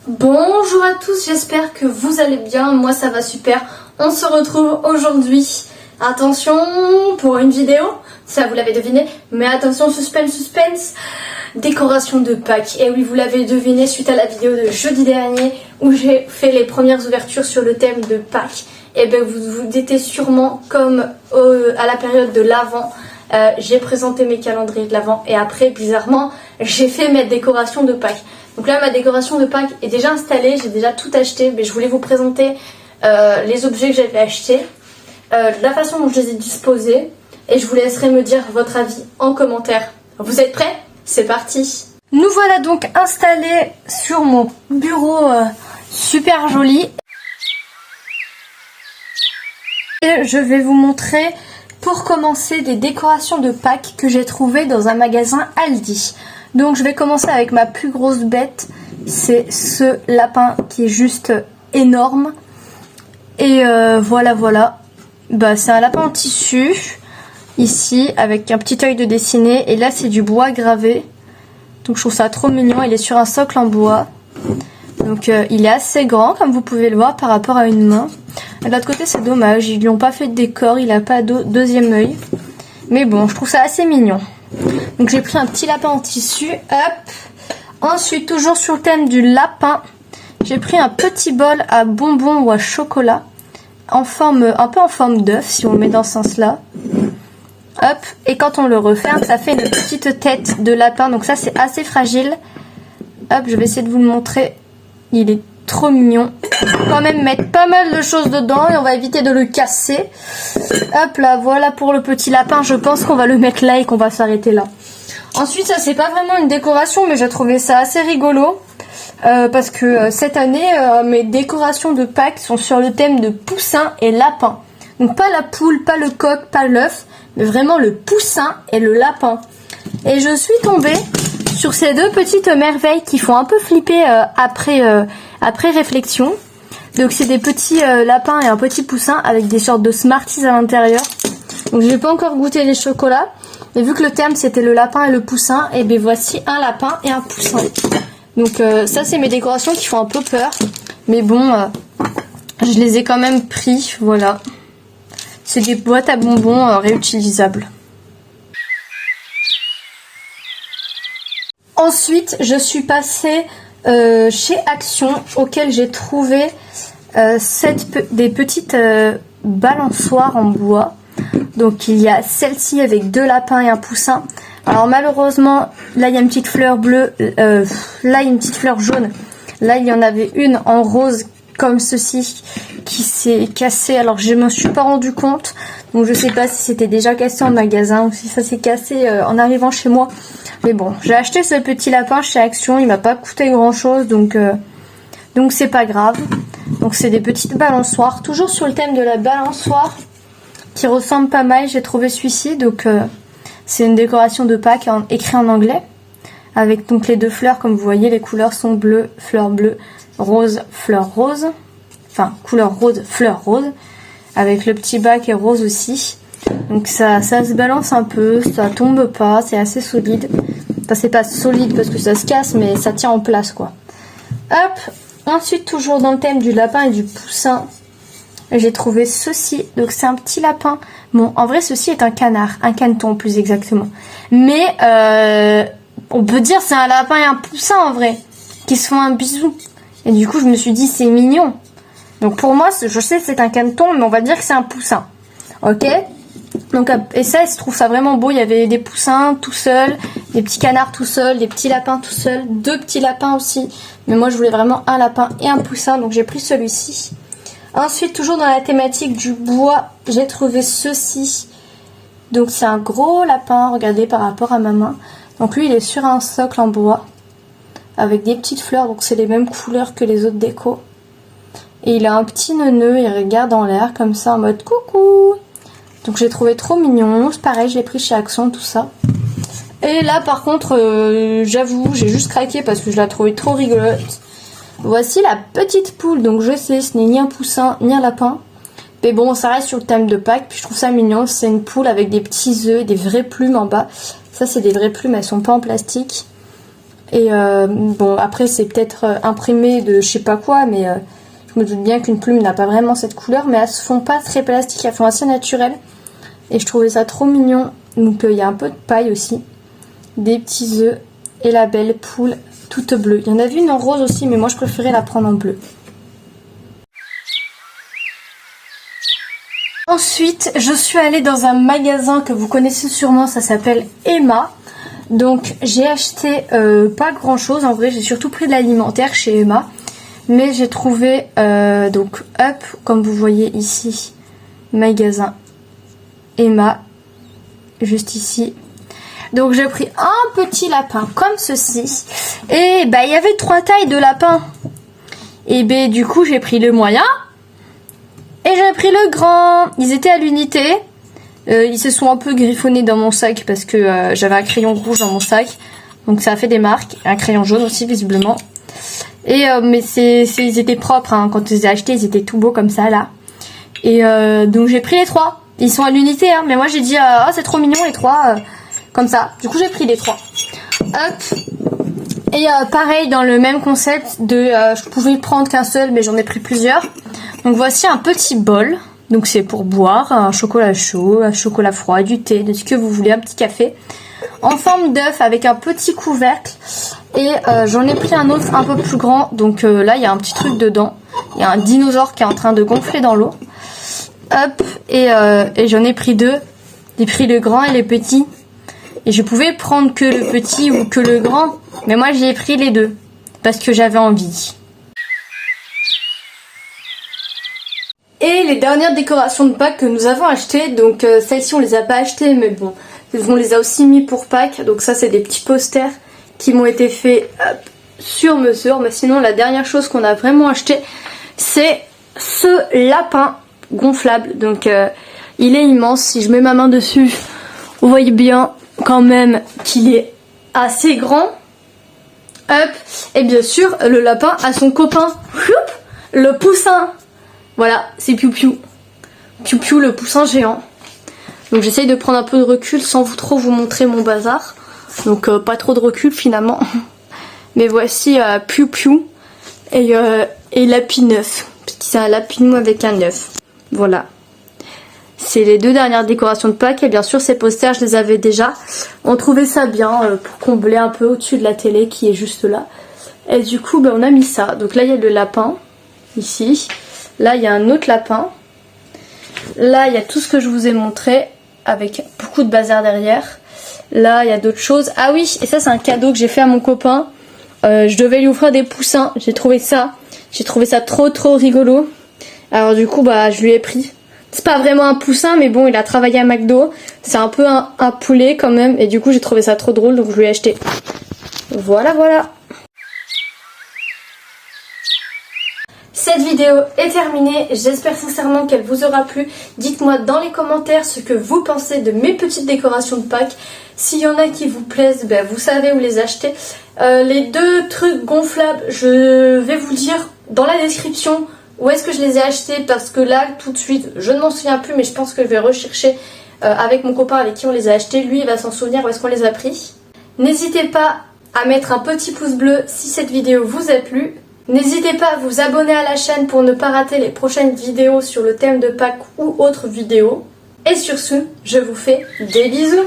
Bonjour à tous, j'espère que vous allez bien, moi ça va super. On se retrouve aujourd'hui, attention pour une vidéo, ça vous l'avez deviné, mais attention suspense, décoration de Pâques. Et oui, vous l'avez deviné suite à la vidéo de jeudi dernier où j'ai fait les premières ouvertures sur le thème de Pâques. Et bien vous vous doutez sûrement comme à la période de l'Avent, j'ai présenté mes calendriers de l'Avent et après bizarrement j'ai fait mes décorations de Pâques. Donc là ma décoration de Pâques est déjà installée, j'ai déjà tout acheté, mais je voulais vous présenter les objets que j'avais achetés, la façon dont je les ai disposés et je vous laisserai me dire votre avis en commentaire. Vous êtes prêts? C'est parti! Nous voilà donc installés sur mon bureau super joli. Et je vais vous montrer pour commencer des décorations de Pâques que j'ai trouvées dans un magasin Aldi. Donc je vais commencer avec ma plus grosse bête, c'est ce lapin qui est juste énorme. Et voilà. Bah, c'est un lapin en tissu, ici, avec un petit œil de dessiné. Et là c'est du bois gravé. Donc je trouve ça trop mignon, il est sur un socle en bois. Donc il est assez grand comme vous pouvez le voir par rapport à une main. De l'autre côté c'est dommage, ils lui ont pas fait de décor, il a pas de deuxième œil. Mais bon, je trouve ça assez mignon. Donc j'ai pris un petit lapin en tissu, hop. Ensuite, toujours sur le thème du lapin, j'ai pris un petit bol à bonbons ou à chocolat, un peu en forme d'œuf, si on le met dans ce sens-là. Hop, et quand on le referme, ça fait une petite tête de lapin, donc ça c'est assez fragile. Hop, je vais essayer de vous le montrer. Il est trop mignon. Quand même mettre pas mal de choses dedans et on va éviter de le casser. Hop là, voilà pour le petit lapin. Je pense qu'on va le mettre là et qu'on va s'arrêter là. Ensuite, ça c'est pas vraiment une décoration, mais j'ai trouvé ça assez rigolo. Parce que cette année, mes décorations de Pâques sont sur le thème de poussin et lapin. Donc pas la poule, pas le coq, pas l'œuf, mais vraiment le poussin et le lapin. Et je suis tombée sur ces deux petites merveilles qui font un peu flipper après réflexion. Donc c'est des petits lapins et un petit poussin avec des sortes de Smarties à l'intérieur. Donc je n'ai pas encore goûté les chocolats. Mais vu que le thème c'était le lapin et le poussin, et bien voici un lapin et un poussin. Donc ça c'est mes décorations qui font un peu peur. Mais bon, je les ai quand même pris, voilà. C'est des boîtes à bonbons réutilisables. Ensuite, je suis passée chez Action, auquel j'ai trouvé des petites balançoires en bois. Donc il y a celle-ci avec deux lapins et un poussin. Alors malheureusement, là il y a une petite fleur bleue, là il y a une petite fleur jaune. Là il y en avait une en rose comme ceci qui s'est cassée. Alors je me suis pas rendu compte. Donc je sais pas si c'était déjà cassé en magasin ou si ça s'est cassé en arrivant chez moi. Mais bon, j'ai acheté ce petit lapin chez Action, il m'a pas coûté grand chose, donc c'est pas grave. Donc c'est des petites balançoires, toujours sur le thème de la balançoire, qui ressemble pas mal. J'ai trouvé celui-ci, donc c'est une décoration de Pâques écrit en anglais, avec donc les deux fleurs, comme vous voyez, les couleurs sont bleu, fleur bleue, rose, fleur rose, enfin couleur rose, fleur rose, avec le petit bas qui est rose aussi. Donc ça se balance un peu, ça tombe pas, c'est assez solide. Enfin c'est pas solide parce que ça se casse, mais ça tient en place quoi. Hop, ensuite toujours dans le thème du lapin et du poussin, j'ai trouvé ceci. Donc c'est un petit lapin. Bon, en vrai ceci est un canard, un caneton plus exactement. Mais on peut dire c'est un lapin et un poussin en vrai, qui se font un bisou. Et du coup je me suis dit c'est mignon. Donc pour moi, je sais que c'est un caneton, mais on va dire que c'est un poussin. Ok? Donc, et ça, je trouve ça vraiment beau. Il y avait des poussins tout seuls, des petits canards tout seuls, des petits lapins tout seuls, deux petits lapins aussi. Mais moi, je voulais vraiment un lapin et un poussin, donc j'ai pris celui-ci. Ensuite, toujours dans la thématique du bois, j'ai trouvé ceci. Donc, c'est un gros lapin, regardez, par rapport à ma main. Donc, lui, il est sur un socle en bois, avec des petites fleurs, donc c'est les mêmes couleurs que les autres décos. Et il a un petit neuneu, il regarde en l'air, comme ça, en mode coucou. Donc j'ai trouvé trop mignon, c'est pareil, je l'ai pris chez Action, tout ça. Et là par contre, j'avoue, j'ai juste craqué parce que je la trouvais trop rigolote. Voici la petite poule, donc je sais, ce n'est ni un poussin, ni un lapin. Mais bon, ça reste sur le thème de Pâques, puis je trouve ça mignon, c'est une poule avec des petits œufs, des vraies plumes en bas. Ça c'est des vraies plumes, elles sont pas en plastique. Et bon, après c'est peut-être imprimé de je sais pas quoi, mais je me doute bien qu'une plume n'a pas vraiment cette couleur, mais elles se font pas très plastiques, elles font assez naturelles. Et je trouvais ça trop mignon. Donc il y a un peu de paille aussi, des petits œufs et la belle poule toute bleue. Il y en avait une en rose aussi, mais moi je préférais la prendre en bleu. Ensuite, je suis allée dans un magasin que vous connaissez sûrement, ça s'appelle Emma. Donc j'ai acheté pas grand chose, en vrai j'ai surtout pris de l'alimentaire chez Emma. Mais j'ai trouvé donc Up, comme vous voyez ici, magasin Emma, juste ici. Donc j'ai pris un petit lapin comme ceci. Et bah il y avait 3 tailles de lapin. Et ben du coup j'ai pris le moyen. Et j'ai pris le grand. Ils étaient à l'unité. Ils se sont un peu griffonnés dans mon sac parce que j'avais un crayon rouge dans mon sac. Donc ça a fait des marques. Un crayon jaune aussi visiblement. Et mais ils étaient propres hein. Quand je les ai achetés, ils étaient tout beaux comme ça là. Et donc j'ai pris les 3. Ils sont à l'unité hein. Mais moi j'ai dit ah c'est trop mignon les 3 comme ça. Du coup j'ai pris les 3. Hop. Et pareil dans le même concept de je pouvais prendre qu'un seul mais j'en ai pris plusieurs. Donc voici un petit bol. Donc c'est pour boire un chocolat chaud, un chocolat froid, du thé, de ce que vous voulez, un petit café. En forme d'œuf avec un petit couvercle. Et j'en ai pris un autre un peu plus grand. Donc là il y a un petit truc dedans. Il y a un dinosaure qui est en train de gonfler dans l'eau. Hop. Et j'en ai pris 2. J'ai pris le grand et le petit. Et je pouvais prendre que le petit ou que le grand. Mais moi j'ai pris les 2. Parce que j'avais envie. Et les dernières décorations de Pâques que nous avons achetées, donc celles-ci on les a pas achetées mais bon, on les a aussi mis pour Pâques. Donc ça c'est des petits posters qui m'ont été faits sur mesure. Mais sinon la dernière chose qu'on a vraiment acheté c'est ce lapin gonflable. Donc il est immense, si je mets ma main dessus vous voyez bien quand même qu'il est assez grand. Hop. Et bien sûr le lapin a son copain, le poussin. Voilà, c'est Piou Piou. Piou Piou, le poussin géant. Donc j'essaye de prendre un peu de recul sans trop vous montrer mon bazar. Donc pas trop de recul finalement. Mais voici Piou Piou et Lapin-œuf. Parce que c'est un lapinou avec un œuf. Voilà. C'est les 2 dernières décorations de Pâques. Et bien sûr ces posters je les avais déjà. On trouvait ça bien pour combler un peu au-dessus de la télé qui est juste là. Et du coup ben, on a mis ça. Donc là il y a le lapin. Ici. Là, il y a un autre lapin. Là, il y a tout ce que je vous ai montré avec beaucoup de bazar derrière. Là, il y a d'autres choses. Ah oui, et ça, c'est un cadeau que j'ai fait à mon copain. Je devais lui offrir des poussins. J'ai trouvé ça trop rigolo. Alors du coup, bah, je lui ai pris. C'est pas vraiment un poussin, mais bon, il a travaillé à McDo. C'est un peu un poulet quand même. Et du coup, j'ai trouvé ça trop drôle, donc je lui ai acheté. Voilà, voilà. Cette vidéo est terminée, j'espère sincèrement qu'elle vous aura plu. Dites-moi dans les commentaires ce que vous pensez de mes petites décorations de Pâques. S'il y en a qui vous plaisent, ben vous savez où les acheter. Les 2 trucs gonflables, je vais vous dire dans la description où est-ce que je les ai achetés. Parce que là, tout de suite, je ne m'en souviens plus, mais je pense que je vais rechercher avec mon copain avec qui on les a achetés. Lui, il va s'en souvenir où est-ce qu'on les a pris. N'hésitez pas à mettre un petit pouce bleu si cette vidéo vous a plu. N'hésitez pas à vous abonner à la chaîne pour ne pas rater les prochaines vidéos sur le thème de Pâques ou autres vidéos. Et sur ce, je vous fais des bisous.